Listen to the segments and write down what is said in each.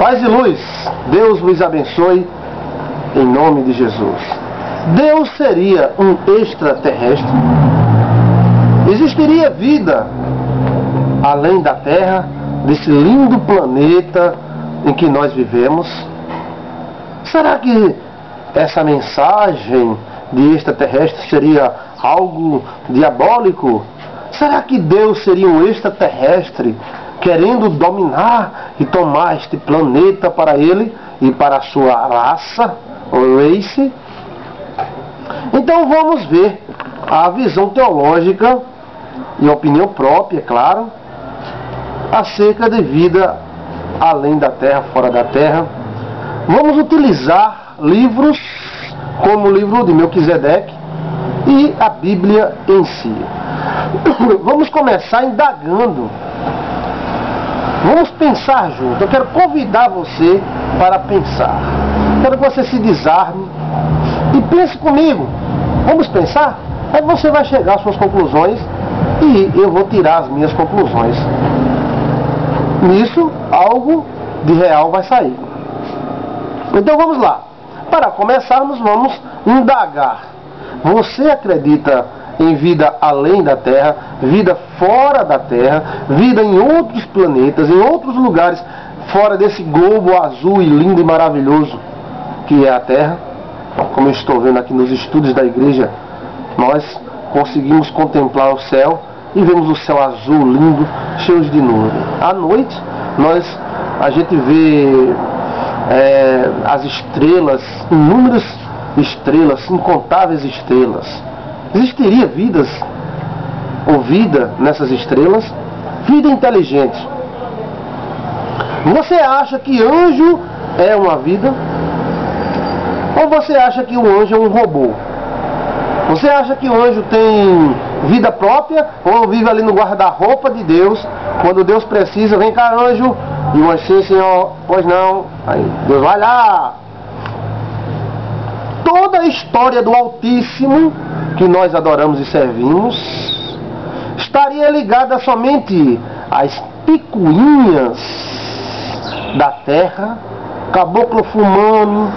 Paz e luz, Deus vos abençoe em nome de Jesus. Deus seria um extraterrestre? Existiria vida além da Terra, desse lindo planeta em que nós vivemos? Será que essa mensagem de extraterrestre seria algo diabólico? Será que Deus seria um extraterrestre querendo dominar e tomar este planeta para ele e para a sua raça, ou race? Então vamos ver a visão teológica e opinião própria, é claro, acerca de vida além da Terra, fora da Terra. Vamos utilizar livros como o livro de Melquisedeque e a Bíblia em si. Vamos começar indagando. Vamos pensar junto. Eu quero convidar você para pensar. Quero que você se desarme e pense comigo. Vamos pensar? Aí você vai chegar às suas conclusões e eu vou tirar as minhas conclusões. Nisso, algo de real vai sair. Então vamos lá. Para começarmos, vamos indagar. Você acredita em vida além da Terra, vida fora da Terra, vida em outros planetas, em outros lugares, fora desse globo azul e lindo e maravilhoso que é a Terra? Como eu estou vendo aqui nos estudos da igreja, nós conseguimos contemplar o céu e vemos o céu azul, lindo, cheio de nuvem. À noite, a gente vê as estrelas, inúmeras estrelas, incontáveis estrelas. Existiria vida nessas estrelas? Vida inteligente. Você acha que anjo é uma vida? Ou você acha que o anjo é um robô? Você acha que o anjo tem vida própria? Ou vive ali no guarda-roupa de Deus? Quando Deus precisa, vem cá, anjo. E o anjo, sim, senhor, pois não. Aí Deus vai lá. Toda a história do Altíssimo que nós adoramos e servimos estaria ligada somente às picuinhas da terra, caboclo fumando,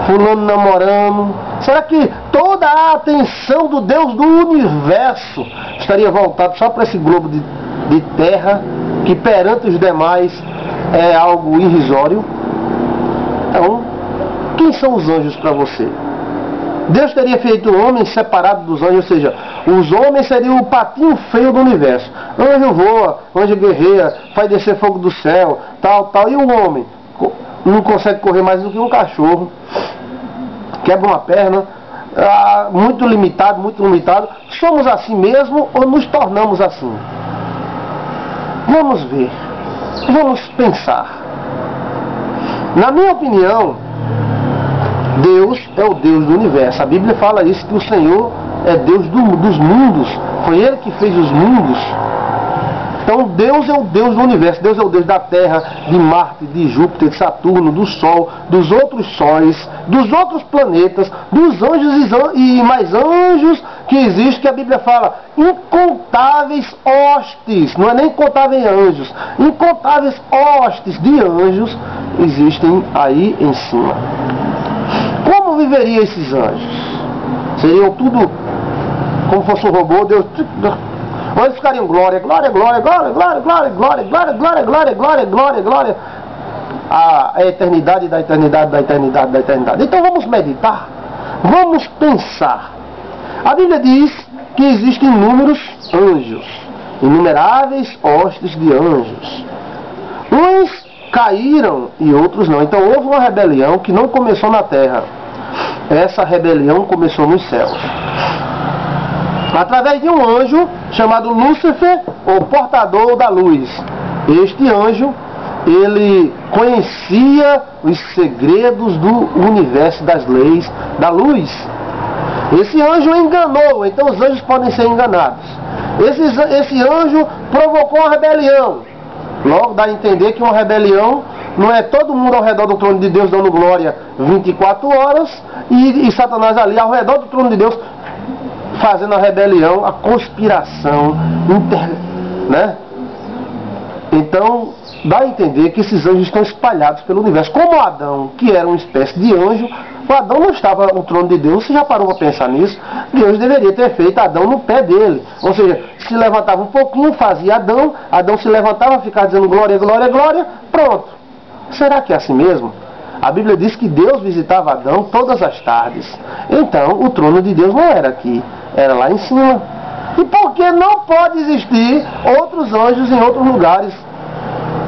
fulano namorando. Será que toda a atenção do Deus do universo estaria voltada só para esse globo de terra que perante os demais é algo irrisório? Então, quem são os anjos para você? Deus teria feito o homem separado dos anjos, ou seja, os homens seriam o patinho feio do universo. Anjo voa, anjo guerreia, faz descer fogo do céu, tal. E o homem não consegue correr mais do que um cachorro, quebra uma perna, muito limitado. Somos assim mesmo ou nos tornamos assim? Vamos ver, vamos pensar. Na minha opinião, Deus é o Deus do universo. A Bíblia fala isso, que o Senhor é Deus dos mundos. Foi Ele que fez os mundos. Então Deus é o Deus do universo. Deus é o Deus da Terra, de Marte, de Júpiter, de Saturno, do Sol, dos outros sóis, dos outros planetas, dos anjos e mais anjos que existem, que a Bíblia fala. Incontáveis hostes, não é nem incontáveis anjos, incontáveis hostes de anjos existem aí em cima. Como viveriam esses anjos? Seriam tudo como fosse um robô? Deus... Ou eles ficariam glória a eternidade da eternidade. Então vamos meditar, vamos pensar. A Bíblia diz que existem inúmeros anjos, inumeráveis hostes de anjos. Uns caíram e outros não. Então houve uma rebelião que não começou na terra. Essa rebelião começou nos céus, através de um anjo chamado Lúcifer, o portador da luz. Este anjo, ele conhecia os segredos do universo, das leis da luz. Esse anjo enganou, então os anjos podem ser enganados. Esse anjo provocou uma rebelião. Logo dá a entender que uma rebelião não é todo mundo ao redor do trono de Deus dando glória 24 horas e Satanás ali ao redor do trono de Deus fazendo a rebelião, a conspiração, né? Então, dá a entender que esses anjos estão espalhados pelo universo. Como Adão, que era uma espécie de anjo, o Adão não estava no trono de Deus. Você já parou para pensar nisso? Deus deveria ter feito Adão no pé dele. Ou seja, se levantava um pouquinho, fazia Adão, Adão se levantava, ficava dizendo glória, glória, glória, pronto. Será que é assim mesmo? A Bíblia diz que Deus visitava Adão todas as tardes. Então, o trono de Deus não era aqui, era lá em cima. E por que não pode existir outros anjos em outros lugares,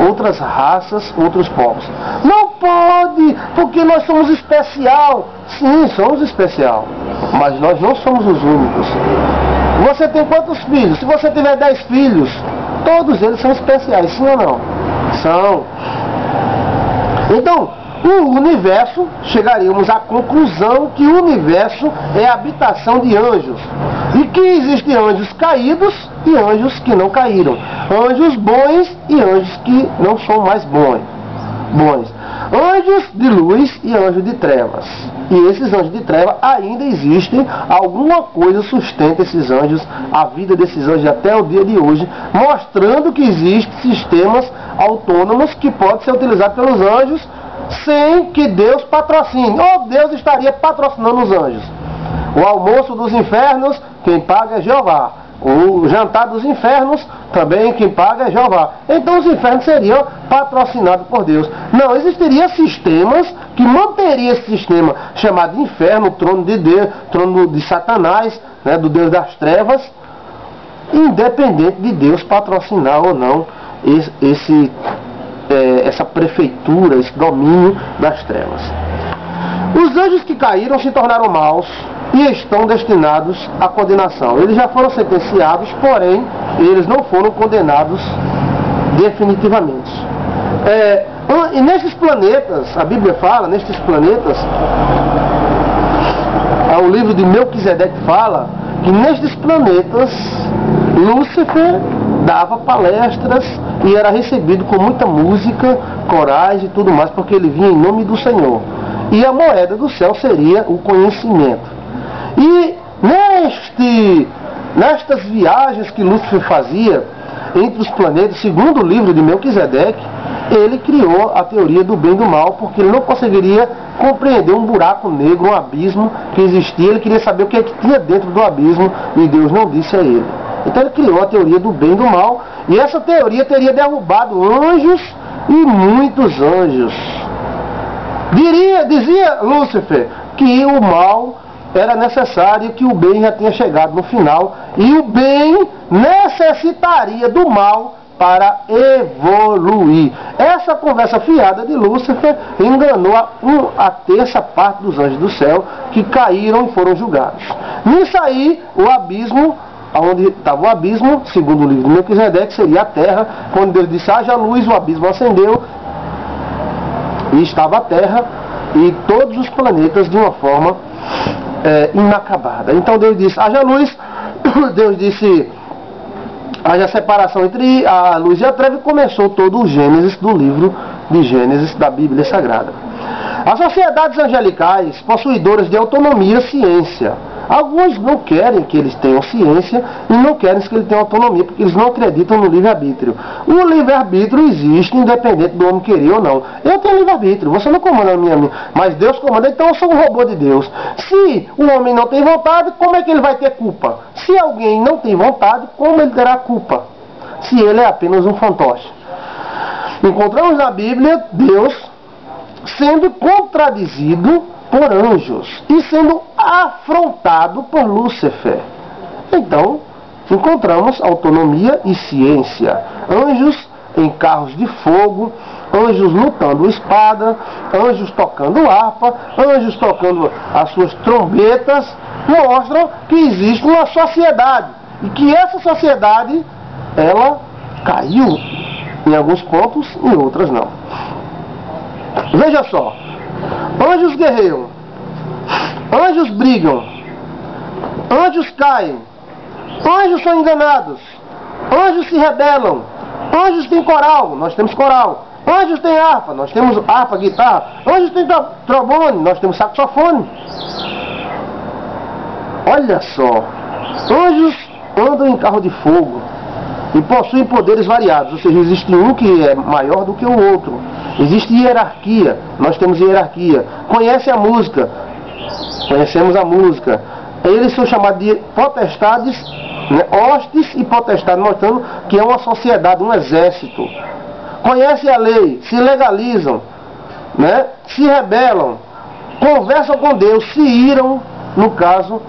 outras raças, outros povos? Não pode, porque nós somos especial. Sim, somos especial, mas nós não somos os únicos. Você tem quantos filhos? Se você tiver 10 filhos, todos eles são especiais, sim ou não? São. Então, o universo, chegaríamos à conclusão que o universo é a habitação de anjos. E que existem anjos caídos e anjos que não caíram. Anjos bons e anjos que não são mais bons. Anjos de luz e anjos de trevas. E esses anjos de trevas ainda existem. Alguma coisa sustenta esses anjos, a vida desses anjos até o dia de hoje, mostrando que existem sistemas autônomos que podem ser utilizados pelos anjos sem que Deus patrocine. Ou Deus estaria patrocinando os anjos. O almoço dos infernos, quem paga é Jeová. O jantar dos infernos, também quem paga é Jeová. Então os infernos seriam patrocinados por Deus. Não, existiria sistemas que manteriam esse sistema chamado inferno, trono de Deus, trono de Satanás, né, do Deus das trevas, independente de Deus patrocinar ou não essa prefeitura, esse domínio das trevas. Os anjos que caíram se tornaram maus e estão destinados à condenação. Eles já foram sentenciados, porém, eles não foram condenados definitivamente. E nesses planetas, a Bíblia fala, nestes planetas, o livro de Melquisedeque fala que nestes planetas, Lúcifer dava palestras e era recebido com muita música, coragem e tudo mais, porque ele vinha em nome do Senhor. E a moeda do céu seria o conhecimento. E nestas viagens que Lúcifer fazia entre os planetas, segundo o livro de Melquisedeque, ele criou a teoria do bem e do mal, porque ele não conseguiria compreender um buraco negro, um abismo que existia. Ele queria saber o que tinha dentro do abismo e Deus não disse a ele. Então ele criou a teoria do bem e do mal, e essa teoria teria derrubado anjos e muitos anjos. Dizia Lúcifer que o mal era necessário, que o bem já tinha chegado no final, e o bem necessitaria do mal para evoluir. Essa conversa fiada de Lúcifer enganou a terça parte dos anjos do céu, que caíram e foram julgados. Nisso aí, o abismo, onde estava o abismo, segundo o livro de Melquisedeque, seria a terra. Quando Deus disse haja luz, o abismo acendeu e estava a terra e todos os planetas de uma forma inacabada. Então Deus disse haja luz, Deus disse haja separação entre a luz e a treva, e começou todo o Gênesis do livro de Gênesis da Bíblia Sagrada. As sociedades angelicais, possuidoras de autonomia e ciência. Alguns não querem que eles tenham ciência e não querem que eles tenham autonomia, porque eles não acreditam no livre-arbítrio. O livre-arbítrio existe independente do homem querer ou não. Eu tenho livre-arbítrio, você não comanda a minha, mas Deus comanda, então eu sou um robô de Deus. Se o homem não tem vontade, como é que ele vai ter culpa? Se alguém não tem vontade, como ele terá culpa? Se ele é apenas um fantoche. Encontramos na Bíblia Deus sendo contradizido por anjos e sendo afrontado por Lúcifer. Então, encontramos autonomia e ciência. Anjos em carros de fogo, anjos lutando espada, anjos tocando harpa, anjos tocando as suas trombetas, mostram que existe uma sociedade e que essa sociedade, ela caiu em alguns pontos e em outras não. Veja só, anjos guerreiam, anjos brigam, anjos caem, anjos são enganados, anjos se rebelam, anjos têm coral, nós temos coral, anjos têm harpa, nós temos harpa, guitarra, anjos têm trombone, nós temos saxofone. Olha só, anjos andam em carro de fogo, e possuem poderes variados, ou seja, existe um que é maior do que o outro. Existe hierarquia, nós temos hierarquia. Conhece a música, conhecemos a música. Eles são chamados de potestades, né? Hostes e potestades, mostrando que é uma sociedade, um exército. Conhecem a lei, se legalizam, né? Se rebelam, conversam com Deus, se iram, no caso,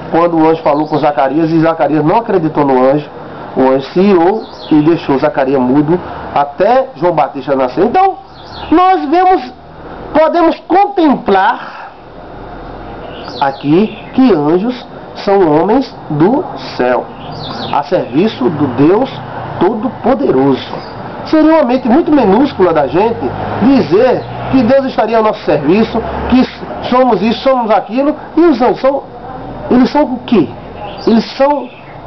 quando o anjo falou com Zacarias, e Zacarias não acreditou no anjo, o anjo se irou e deixou Zacarias mudo até João Batista nascer. Então, nós podemos contemplar aqui que anjos são homens do céu, a serviço do Deus Todo-Poderoso. Seria uma mente muito minúscula da gente dizer que Deus estaria ao nosso serviço, que somos isso, somos aquilo, e os anjos são o quê?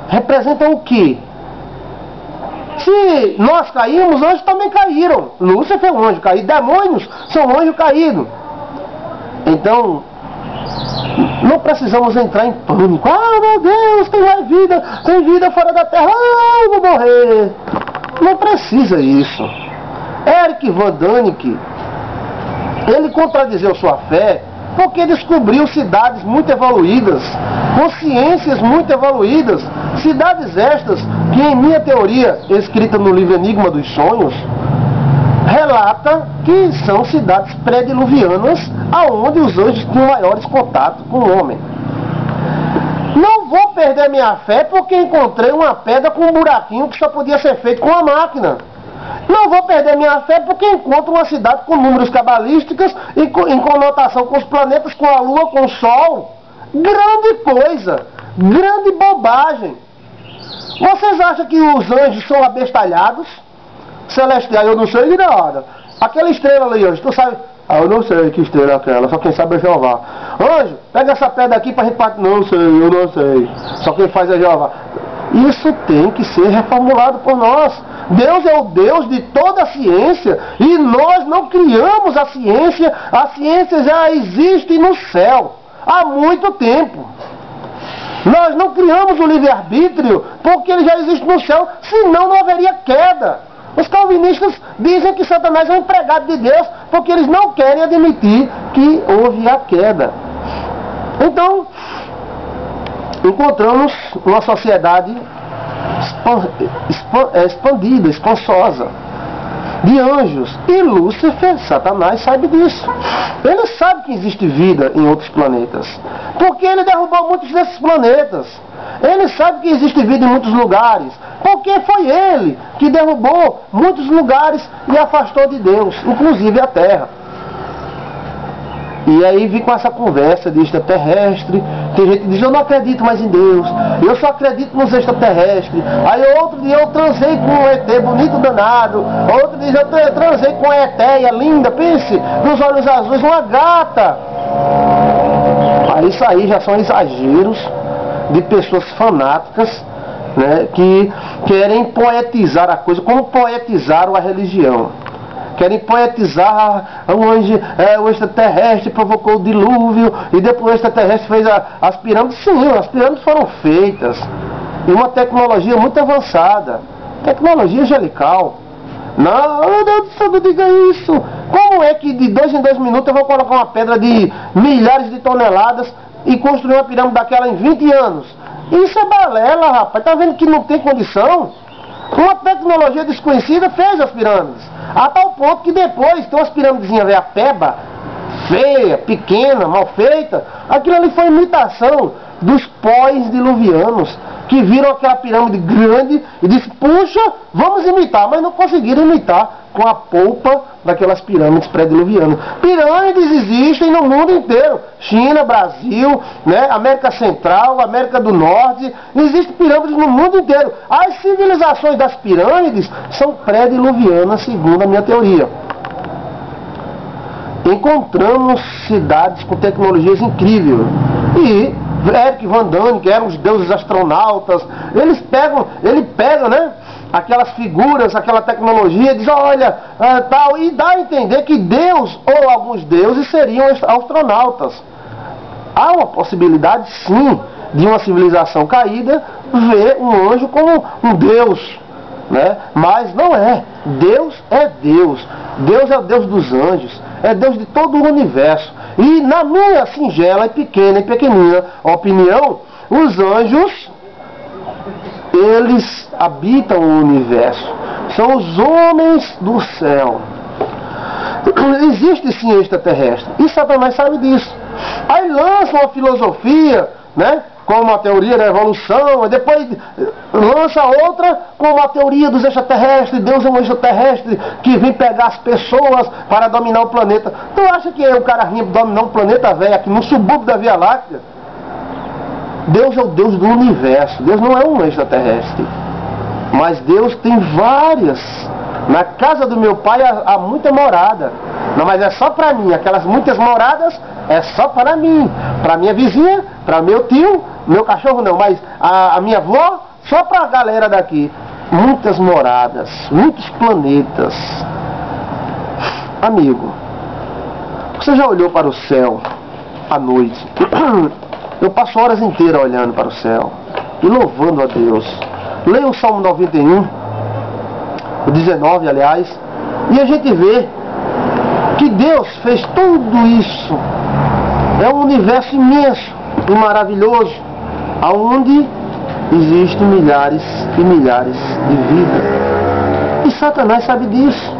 Representam o quê? Se nós caímos, anjos também caíram. Lúcifer é um anjo caído, demônios são anjos caídos. Então, não precisamos entrar em pânico. Ah, meu Deus, tem vida fora da terra, eu vou morrer. Não precisa isso. Eric Van Daniken, ele contradizeu sua fé porque descobriu cidades muito evoluídas, consciências muito evoluídas, cidades estas que, em minha teoria, escrita no livro Enigma dos Sonhos, relata que são cidades pré-diluvianas, aonde os anjos tinham maiores contatos com o homem. Não vou perder minha fé porque encontrei uma pedra com um buraquinho que só podia ser feito com uma máquina. Não vou perder minha fé porque encontro uma cidade com números cabalísticos e em conotação com os planetas, com a Lua, com o Sol. Grande coisa, grande bobagem. Vocês acham que os anjos são abestalhados? Celestiais, eu não sei de nada. Aquela estrela ali, anjo, tu sabe? Ah, eu não sei que estrela é aquela, só quem sabe é Jeová. Anjo, pega essa pedra aqui para a gente partir. Não sei, eu não sei. Só quem faz é Jeová. Isso tem que ser reformulado por nós. Deus é o Deus de toda a ciência e nós não criamos a ciência já existe no céu há muito tempo. Nós não criamos o livre-arbítrio porque ele já existe no céu, senão não haveria queda. Os calvinistas dizem que Satanás é um empregado de Deus porque eles não querem admitir que houve a queda. Então, encontramos uma sociedade expandida, espansosa, de anjos. E Lúcifer, Satanás, sabe disso. Ele sabe que existe vida em outros planetas, porque ele derrubou muitos desses planetas. Ele sabe que existe vida em muitos lugares, porque foi ele que derrubou muitos lugares e afastou de Deus, inclusive a Terra. E aí vem com essa conversa de extraterrestre. Tem gente que diz, eu não acredito mais em Deus, eu só acredito nos extraterrestres. Aí outro dia eu transei com um ET bonito danado, outro dia eu transei com uma etéia linda, pense, nos olhos azuis, uma gata. Aí isso aí já são exageros de pessoas fanáticas, né, que querem poetizar a coisa, como poetizaram a religião. Querem poetizar o extraterrestre provocou o dilúvio e depois o extraterrestre fez as pirâmides. Sim, as pirâmides foram feitas em uma tecnologia muito avançada, tecnologia angelical. Não, meu Deus do céu, não diga isso. Como é que de 2 em 2 minutos eu vou colocar uma pedra de milhares de toneladas e construir uma pirâmide daquela em 20 anos? Isso é balela, rapaz. Tá vendo que não tem condição? Uma tecnologia desconhecida fez as pirâmides, a tal ponto que depois tem umas pirâmidezinhas velha peba, feia, pequena, mal feita. Aquilo ali foi imitação dos pós-diluvianos, que viram aquela pirâmide grande e disse, puxa, vamos imitar, mas não conseguiram imitar com a polpa daquelas pirâmides pré-diluvianas. Pirâmides existem no mundo inteiro, China, Brasil, né, América Central, América do Norte, existem pirâmides no mundo inteiro. As civilizações das pirâmides são pré-diluvianas, segundo a minha teoria. Encontramos cidades com tecnologias incríveis e Eric Van Daniken, que eram os deuses astronautas, ele pega, né, aquelas figuras, aquela tecnologia, diz, olha, tal, e dá a entender que Deus ou alguns deuses seriam astronautas. Há uma possibilidade, sim, de uma civilização caída ver um anjo como um deus, né? Mas não é. Deus é Deus. Deus é o Deus dos anjos, é Deus de todo o universo. E na minha singela e pequenina opinião, os anjos, eles habitam o universo. São os homens do céu. Existe sim extraterrestre. E Satanás sabe disso. Aí lança uma filosofia, né? Como a teoria da evolução, e depois lança outra como a teoria dos extraterrestres. Deus é um extraterrestre que vem pegar as pessoas para dominar o planeta. Tu acha que o cara vinha dominar um planeta velho aqui no subúrbio da Via Láctea? Deus é o Deus do universo. Deus não é um extraterrestre. Mas Deus tem várias. Na casa do meu pai há muita morada. Não, mas é só para mim. Aquelas muitas moradas é só para mim. Para minha vizinha, para meu tio, meu cachorro não, mas a minha avó, só para a galera daqui. Muitas moradas, muitos planetas. Amigo, você já olhou para o céu à noite? Eu passo horas inteiras olhando para o céu e louvando a Deus. Leia o Salmo 91, o 19, aliás, e a gente vê que Deus fez tudo isso. É um universo imenso e maravilhoso, onde existem milhares e milhares de vidas. E Satanás sabe disso.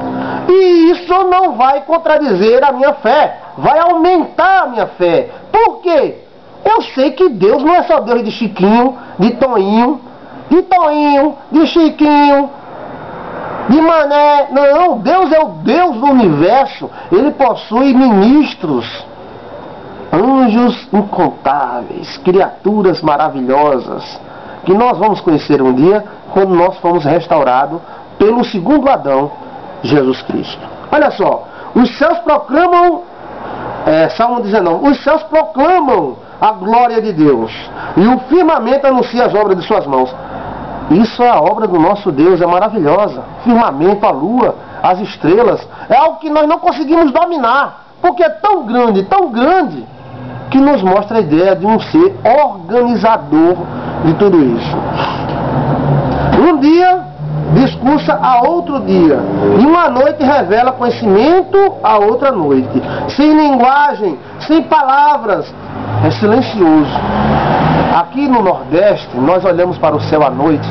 E isso não vai contradizer a minha fé, vai aumentar a minha fé. Por quê? Eu sei que Deus não é só Deus de Chiquinho, de Toinho, de Chiquinho, de Mané. Não, Deus é o Deus do universo. Ele possui ministros, anjos incontáveis, criaturas maravilhosas, que nós vamos conhecer um dia, quando nós fomos restaurados pelo segundo Adão, Jesus Cristo. Olha só, os céus proclamam, Salmo 19, os céus proclamam a glória de Deus, e o firmamento anuncia as obras de suas mãos. Isso é a obra do nosso Deus, é maravilhosa. Firmamento, a lua, as estrelas, é algo que nós não conseguimos dominar, porque é tão grande, que nos mostra a ideia de um ser organizador de tudo isso. Um dia discursa a outro dia, e uma noite revela conhecimento a outra noite. Sem linguagem, sem palavras, é silencioso. Aqui no Nordeste, nós olhamos para o céu à noite,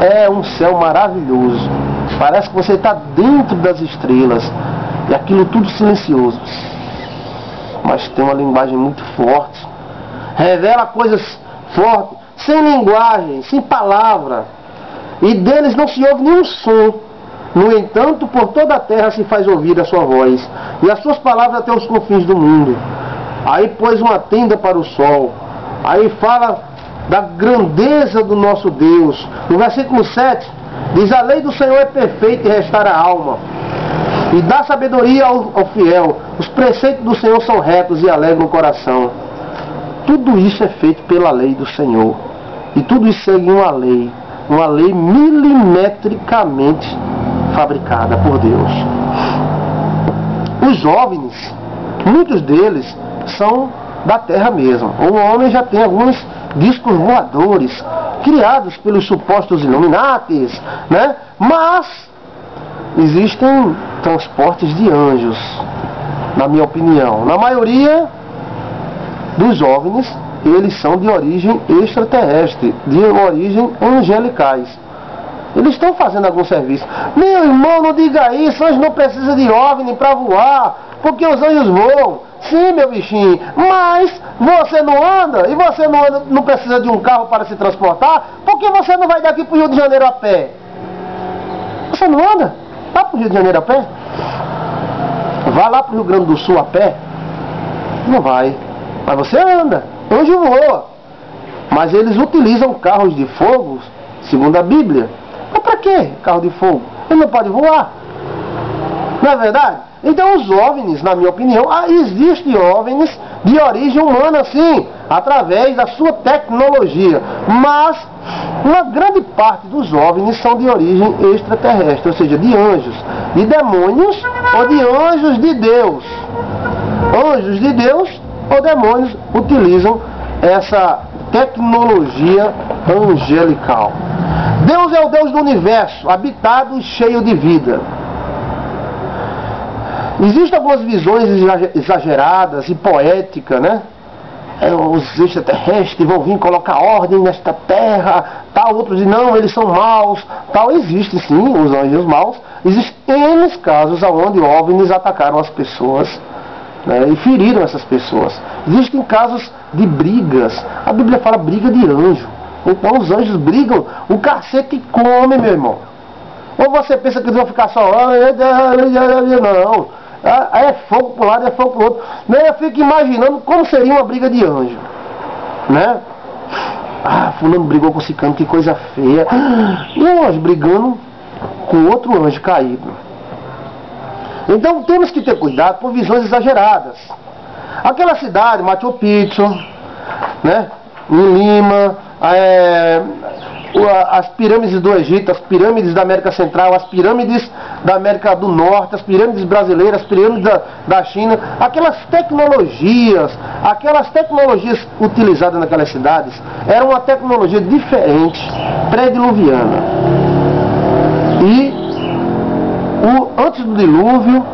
é um céu maravilhoso. Parece que você está dentro das estrelas, e aquilo tudo silencioso. Mas tem uma linguagem muito forte, revela coisas fortes, sem linguagem, sem palavra, e deles não se ouve nenhum som. No entanto, por toda a terra se faz ouvir a sua voz, e as suas palavras até os confins do mundo. Aí pôs uma tenda para o sol. Aí fala da grandeza do nosso Deus. No versículo 7, diz: a lei do Senhor é perfeita e restaura a alma, e dá sabedoria ao fiel. Os preceitos do Senhor são retos e alegram o coração. Tudo isso é feito pela lei do Senhor. E tudo isso segue uma lei milimetricamente fabricada por Deus. Os OVNIs, muitos deles são da Terra mesmo. O homem já tem alguns discos voadores criados pelos supostos Illuminatis, né? Mas existem transportes de anjos, na minha opinião. Na maioria dos OVNIs, eles são de origem extraterrestre, de origem angelicais. Eles estão fazendo algum serviço. Meu irmão, não diga isso, anjo não precisa de OVNI para voar, porque os anjos voam. Sim, meu bichinho, mas você não anda, e você não precisa de um carro para se transportar, porque você não vai daqui para o Rio de Janeiro a pé. Você não anda? Vai para o Rio de Janeiro a pé? Vá lá para o Rio Grande do Sul a pé? Não vai. Mas você anda. Anjo voa. Mas eles utilizam carros de fogo, segundo a Bíblia. Mas para que carro de fogo? Ele não pode voar. Não é verdade? Então os OVNIs, na minha opinião, existem OVNIs de origem humana, sim, através da sua tecnologia. Mas uma grande parte dos OVNIs são de origem extraterrestre, ou seja, de anjos, de demônios ou de anjos de Deus. Anjos de Deus ou demônios utilizam essa tecnologia angelical. Deus Deus é o Deus do universo, habitado e cheio de vida. Existem algumas visões exageradas e poéticas, né? Os extraterrestres vão vir colocar ordem nesta terra, tal. Outros dizem, não, eles são maus, tal. Existem sim os anjos maus. Existem N casos onde OVNIs atacaram as pessoas, né, e feriram essas pessoas. Existem casos de brigas. A Bíblia fala briga de anjo. Então os anjos brigam, o cacete come, meu irmão. Ou você pensa que eles vão ficar só... Não. É fogo para um lado, é fogo para o outro. Eu fico imaginando como seria uma briga de anjo, né? Fulano brigou com ciclano, que coisa feia. E um anjo brigando com outro anjo caído. Então temos que ter cuidado com visões exageradas. Aquela cidade, Machu Picchu, né? Em Lima, as pirâmides do Egito, as pirâmides da América Central, as pirâmides da América do Norte, as pirâmides brasileiras, as pirâmides da China, aquelas tecnologias utilizadas naquelas cidades, era uma tecnologia diferente, pré-diluviana. E antes do dilúvio,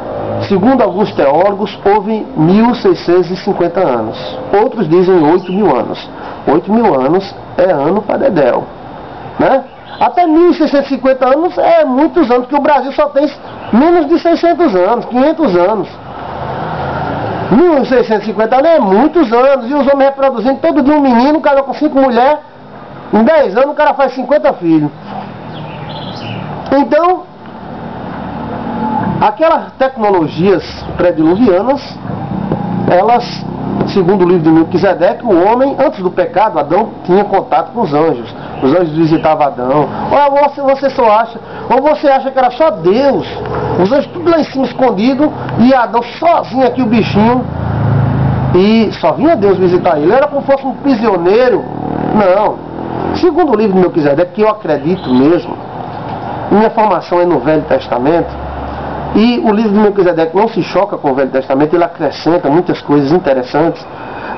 segundo alguns teólogos, houve 1650 anos. Outros dizem 8.000 anos. 8.000 anos é ano para dedéu, né? Até 1650 anos é muitos anos, porque o Brasil só tem menos de 600 anos, 500 anos. 1650 anos é muitos anos, e os homens reproduzindo todo dia um menino, casou com 5 mulheres, em 10 anos o cara faz 50 filhos. Então, aquelas tecnologias pré-diluvianas, elas, segundo o livro de Melquisedeque, o homem, antes do pecado, Adão tinha contato com os anjos. Os anjos visitavam Adão. Ou você só acha, ou você acha que era só Deus, os anjos tudo lá em cima escondido, e Adão sozinho aqui, o bichinho, e só vinha Deus visitar ele. Era como se fosse um prisioneiro. Não. Segundo o livro de Melquisedeque, que eu acredito mesmo, minha formação é no Velho Testamento, e o livro de Melquisedeque não se choca com o Velho Testamento, ele acrescenta muitas coisas interessantes.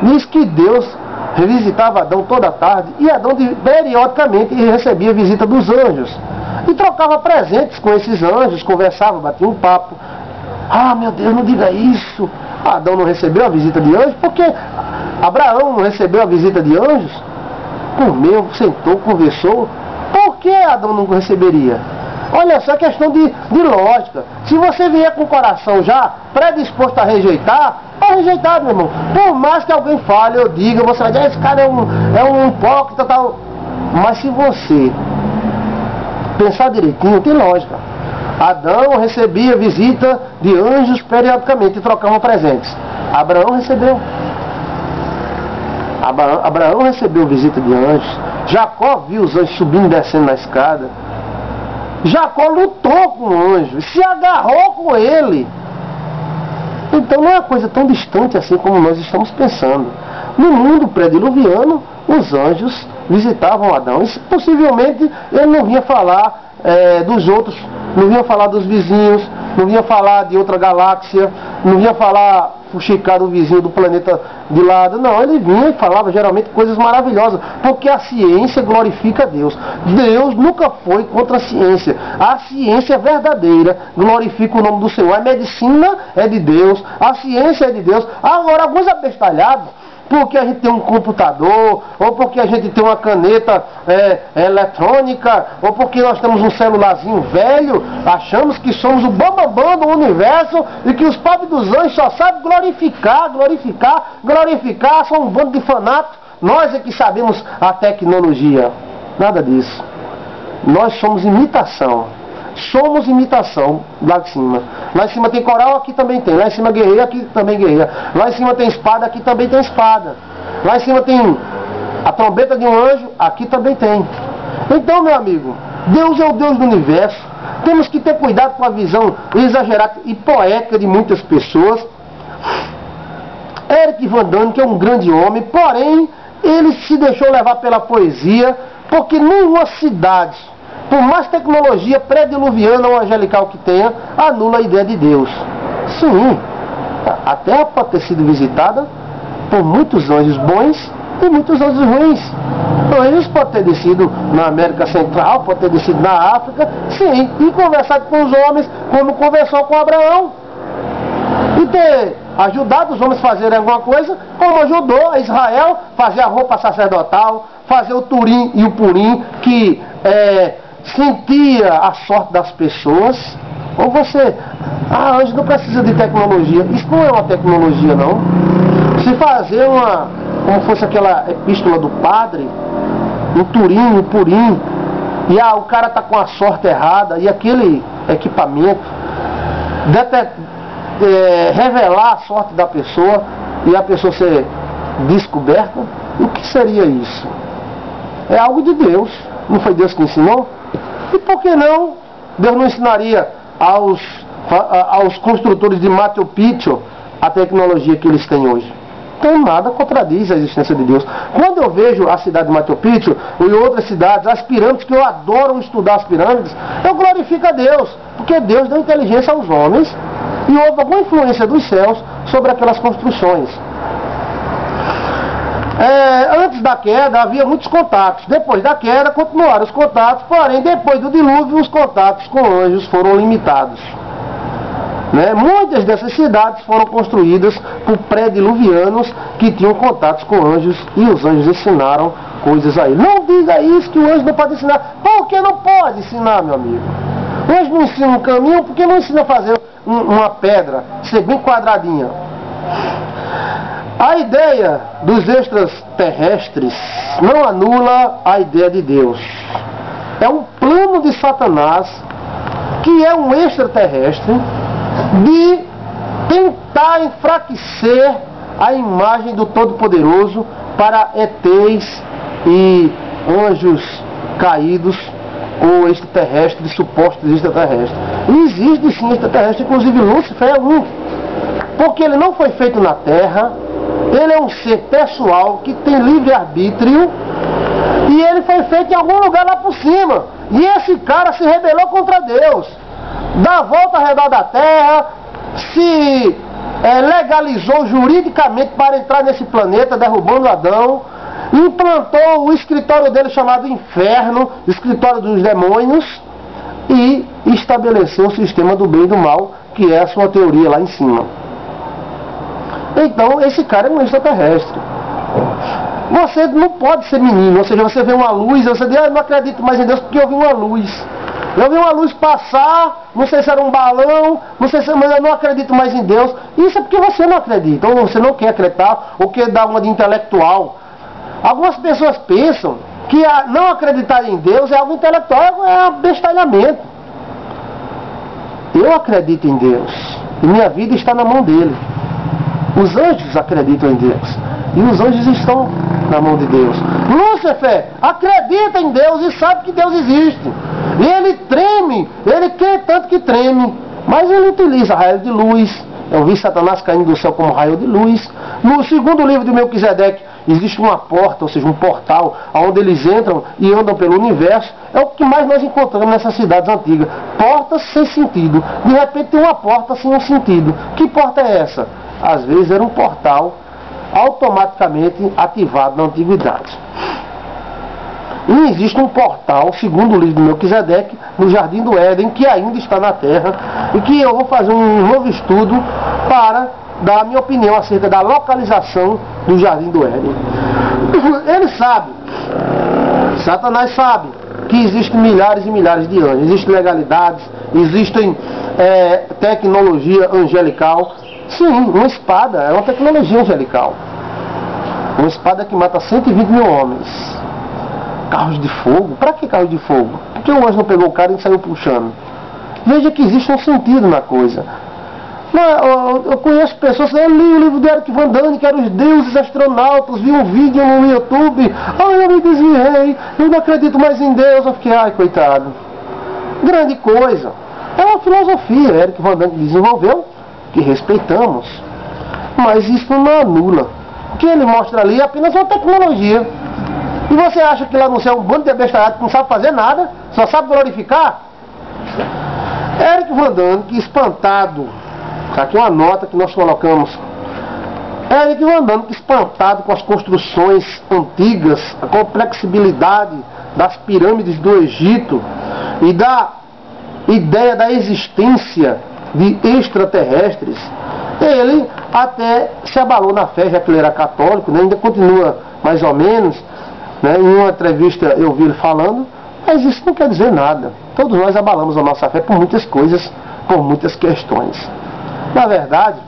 Diz que Deus revisitava Adão toda tarde, e Adão periodicamente recebia a visita dos anjos, e trocava presentes com esses anjos, conversava, batia um papo. Meu Deus, não diga isso. Adão não recebeu a visita de anjos, porque Abraão não recebeu a visita de anjos? Comeu, sentou, conversou. Por que Adão não receberia? Olha só, questão de lógica. Se você vier com o coração já predisposto a rejeitar, é rejeitado, meu irmão. Por mais que alguém fale ou diga, você vai dizer, esse cara é um hipócrita, tal. Mas se você pensar direitinho, tem lógica. Adão recebia visita de anjos periodicamente e trocavam presentes. Abraão recebeu. Abraão recebeu visita de anjos. Jacó viu os anjos subindo e descendo na escada. Jacó lutou com o anjo, se agarrou com ele. Então não é uma coisa tão distante assim como nós estamos pensando. No mundo pré-diluviano, os anjos visitavam Adão. E possivelmente ele não vinha falar dos outros, não vinha falar dos vizinhos, não vinha falar de outra galáxia, não vinha falar fuxicar do vizinho do planeta de lado. Não, ele vinha e falava geralmente coisas maravilhosas, porque a ciência glorifica Deus. Deus nunca foi contra a ciência. A ciência verdadeira glorifica o nome do Senhor. A medicina é de Deus, a ciência é de Deus. Agora, alguns abestalhados, porque a gente tem um computador, ou porque a gente tem uma caneta eletrônica, ou porque nós temos um celularzinho velho, achamos que somos o bambambam do universo e que os pobres dos anjos só sabem glorificar, são um bando de fanáticos. Nós é que sabemos a tecnologia. Nada disso. Nós somos imitação. Somos imitação lá em cima. Lá em cima tem coral, aqui também tem. Lá em cima guerreiro, aqui também guerreiro. Lá em cima tem espada, aqui também tem espada. Lá em cima tem a trombeta de um anjo, aqui também tem. Então, meu amigo, Deus é o Deus do universo. Temos que ter cuidado com a visão exagerada e poética de muitas pessoas. Eric Van Dane, que é um grande homem, porém, ele se deixou levar pela poesia, porque nenhuma cidade, por mais tecnologia pré-diluviana ou angelical que tenha, anula a ideia de Deus. Sim, a Terra pode ter sido visitada por muitos anjos bons e muitos anjos ruins. Anjos pode ter descido na América Central, pode ter descido na África, sim, e conversado com os homens, como conversou com Abraão. E ter ajudado os homens a fazerem alguma coisa, como ajudou a Israel a fazer a roupa sacerdotal, fazer o Turim e o Purim, que sentia a sorte das pessoas. Ou você, anjo não precisa de tecnologia. Isso não é uma tecnologia, não. Se fazer como fosse aquela epístola do padre, o Turim, o Purim, e o cara está com a sorte errada, e aquele equipamento revelar a sorte da pessoa, e a pessoa ser descoberta, o que seria isso? É algo de Deus. Não foi Deus que ensinou? E por que não Deus não ensinaria aos construtores de Machu Picchu a tecnologia que eles têm hoje? Então nada contradiz a existência de Deus. Quando eu vejo a cidade de Machu Picchu e outras cidades, as pirâmides, que eu adoro estudar as pirâmides, eu glorifico a Deus, porque Deus deu inteligência aos homens e houve alguma influência dos céus sobre aquelas construções. Antes da queda havia muitos contatos, depois da queda continuaram os contatos, porém depois do dilúvio os contatos com anjos foram limitados. Muitas dessas cidades foram construídas por pré-diluvianos que tinham contatos com anjos, e os anjos ensinaram coisas a ele. Não diga isso, que o anjo não pode ensinar. Por que não pode ensinar, meu amigo? O anjo não ensina um caminho, porque não ensina a fazer uma pedra ser bem quadradinha. A ideia dos extraterrestres não anula a ideia de Deus. É um plano de Satanás, que é um extraterrestre, de tentar enfraquecer a imagem do Todo-Poderoso para ETs e anjos caídos ou extraterrestres, supostos extraterrestres. E existe sim extraterrestre, inclusive Lúcifer é um, porque ele não foi feito na Terra, ele é um ser pessoal que tem livre-arbítrio, e ele foi feito em algum lugar lá por cima. E esse cara se rebelou contra Deus, dá a volta ao redor da Terra, se legalizou juridicamente para entrar nesse planeta, derrubando Adão, implantou o escritório dele chamado Inferno, escritório dos demônios, e estabeleceu o sistema do bem e do mal, que é a sua teoria lá em cima. Então esse cara é um extraterrestre. Você não pode ser menino, ou seja, você vê uma luz, você diz, eu não acredito mais em Deus porque eu vi uma luz. Eu vi uma luz passar, não sei se era um balão, não sei se, mas eu não acredito mais em Deus. Isso é porque você não acredita, ou você não quer acreditar, ou quer dar uma de intelectual. Algumas pessoas pensam que não acreditar em Deus é algo intelectual, é abestalhamento. Eu acredito em Deus, e minha vida está na mão dele. Os anjos acreditam em Deus, e os anjos estão na mão de Deus. Lúcifer acredita em Deus e sabe que Deus existe. E ele treme, ele quer tanto que treme, mas ele utiliza raio de luz. Eu vi Satanás caindo do céu como raio de luz. No segundo livro de Melquisedeque, existe uma porta, ou seja, um portal, onde eles entram e andam pelo universo. É o que mais nós encontramos nessas cidades antigas. Portas sem sentido. De repente tem uma porta sem um sentido. Que porta é essa? Às vezes era um portal automaticamente ativado na antiguidade. E existe um portal, segundo o livro de Melquisedeque, no Jardim do Éden, que ainda está na Terra, e que eu vou fazer um novo estudo para dar a minha opinião acerca da localização do Jardim do Éden. Ele sabe, Satanás sabe, que existem milhares e milhares de anjos, existem legalidades, existem tecnologia angelical. Sim, uma espada é uma tecnologia angelical. Uma espada que mata 120 mil homens. Carros de fogo? Para que carros de fogo? Por que o anjo não pegou o cara e saiu puxando? Veja que existe um sentido na coisa. Eu conheço pessoas, eu li o livro do Eric Van Dane, que eram os deuses astronautas, vi um vídeo no YouTube, eu me desviei, eu não acredito mais em Deus. Eu fiquei, ai coitado. Grande coisa. É uma filosofia, Eric Van Dane desenvolveu, que respeitamos, mas isso não anula. O que ele mostra ali é apenas uma tecnologia. E você acha que lá no céu é um bando de abestalhado que não sabe fazer nada, só sabe glorificar? Eric Van Dane, que espantado, aqui uma nota que nós colocamos Ele que vai andando espantado com as construções antigas, a complexibilidade das pirâmides do Egito e da ideia da existência de extraterrestres. Ele até se abalou na fé, já que ele era católico, né? Ainda continua mais ou menos, né? Em uma entrevista eu vi ele falando, mas isso não quer dizer nada. Todos nós abalamos a nossa fé por muitas coisas, por muitas questões. Na verdade,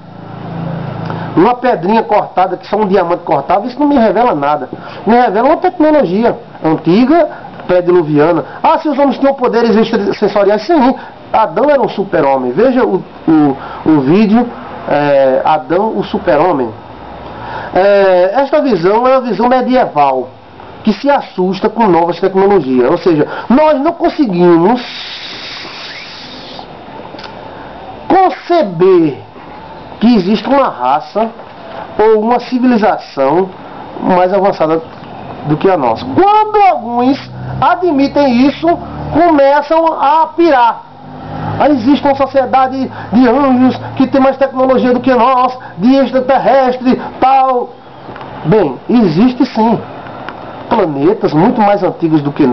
uma pedrinha cortada, que só um diamante cortava, isso não me revela nada. Me revela uma tecnologia antiga, pré-diluviana. Ah, se os homens tinham poderes extrasensoriais, sim. Adão era um super-homem. Veja o vídeo, Adão, o super-homem. Esta visão é uma visão medieval, que se assusta com novas tecnologias. Ou seja, nós não conseguimos conceber que existe uma raça ou uma civilização mais avançada do que a nossa. Quando alguns admitem isso, começam a pirar. Existe uma sociedade de anjos que tem mais tecnologia do que nós, de extraterrestre, tal. Bem, existe sim planetas muito mais antigos do que o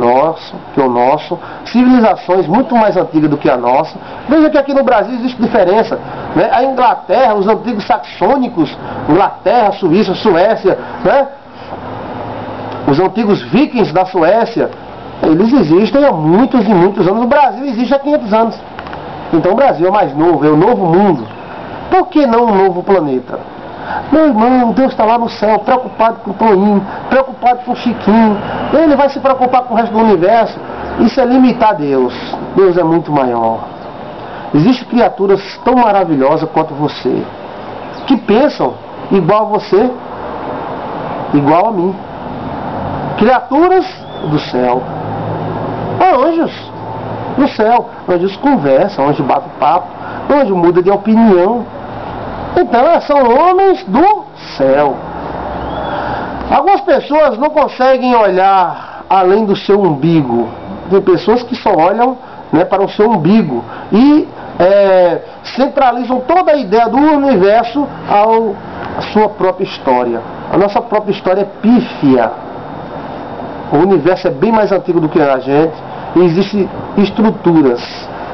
nosso, civilizações muito mais antigas do que a nossa. Veja que aqui no Brasil existe diferença, né? A Inglaterra, os antigos saxônicos, Inglaterra, Suíça, Suécia, né? Os antigos vikings da Suécia, eles existem há muitos e muitos anos. O Brasil existe há 500 anos. Então o Brasil é mais novo, é o novo mundo. Por que não um novo planeta? Meu irmão, Deus está lá no céu, preocupado com o Toninho, preocupado com o Chiquinho. Ele vai se preocupar com o resto do universo. Isso é limitar Deus. Deus é muito maior. Existem criaturas tão maravilhosas quanto você, que pensam igual a você, igual a mim. Criaturas do céu. Anjos no céu. Anjos conversam, anjos batem papo, anjos mudam de opinião. Então, são homens do céu. Algumas pessoas não conseguem olhar além do seu umbigo. Tem pessoas que só olham, né, para o seu umbigo e centralizam toda a ideia do universo à sua própria história. A nossa própria história é pífia. O universo é bem mais antigo do que a gente e existem estruturas,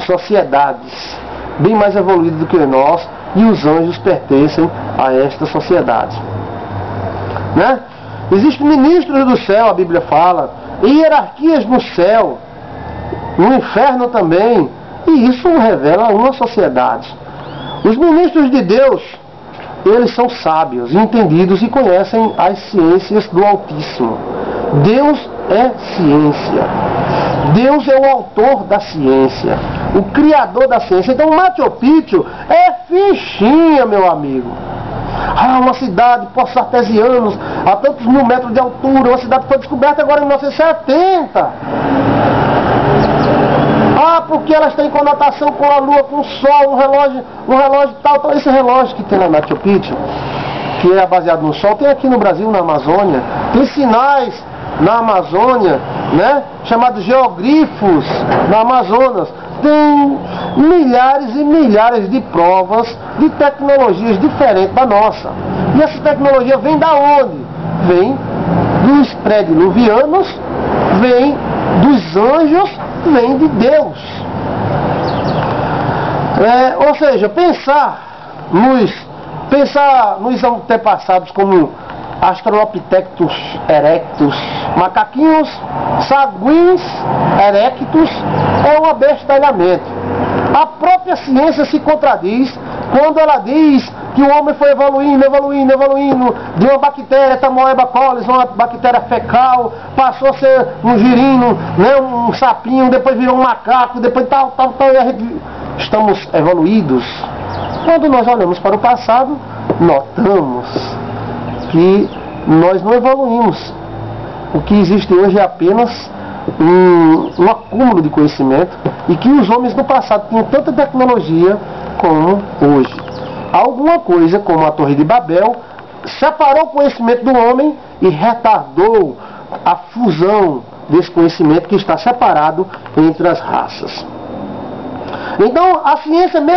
sociedades bem mais evoluídas do que nós, e os anjos pertencem a esta sociedade, né? Existem ministros do céu, a Bíblia fala, e hierarquias no céu, no inferno também, e isso revela uma sociedade. Os ministros de Deus, eles são sábios, entendidos e conhecem as ciências do Altíssimo. Deus é ciência. Deus é o autor da ciência, o criador da ciência. Então Machu Picchu é fichinha, meu amigo. Uma cidade, poços artesianos, a tantos mil metros de altura, uma cidade que foi descoberta agora em 1970. Porque elas têm conotação com a lua, com o sol, um relógio tal. Então esse relógio que tem na Machu Picchu, que é baseado no sol, tem aqui no Brasil, na Amazônia. Tem sinais na Amazônia, né, chamados geoglifos na Amazonas. Tem milhares e milhares de provas de tecnologias diferentes da nossa. E essa tecnologia vem da onde? Vem dos pré-diluvianos, vem dos anjos, vem de Deus. Ou seja, pensar nos antepassados como Australopithecus erectus, macaquinhos saguins erectus, é um abestalhamento. A própria ciência se contradiz quando ela diz que o homem foi evoluindo de uma bactéria Tamoeba colitis, uma bactéria fecal, passou a ser um girino, né, um sapinho, depois virou um macaco, depois tal, e a gente estamos evoluídos. Quando nós olhamos para o passado, notamos que nós não evoluímos. O que existe hoje é apenas um acúmulo de conhecimento, e que os homens no passado tinham tanta tecnologia como hoje. Alguma coisa, como a Torre de Babel, separou o conhecimento do homem e retardou a fusão desse conhecimento que está separado entre as raças. Então a ciência mesmo